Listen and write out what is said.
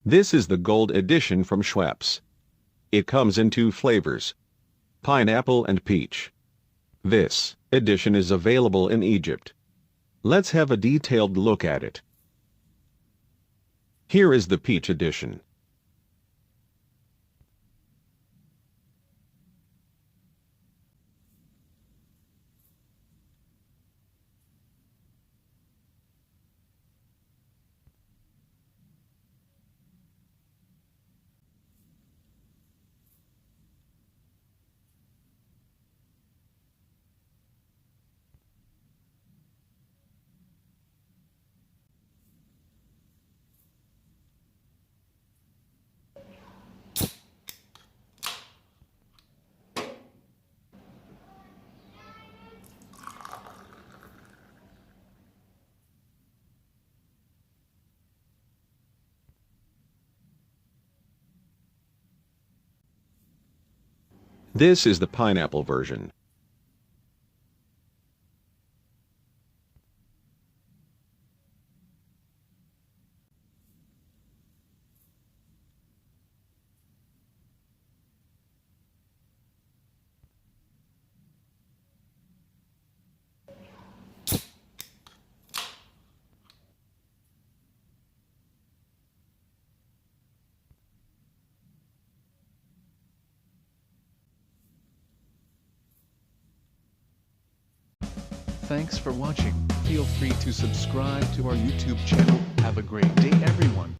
This is the gold edition from Schweppes. It comes in two flavors, pineapple and peach. This edition is available in Egypt. Let's have a detailed look at it. Here is the peach edition. This is the pineapple version. Thanks for watching. Feel free to subscribe to our YouTube channel. Have a great day, everyone.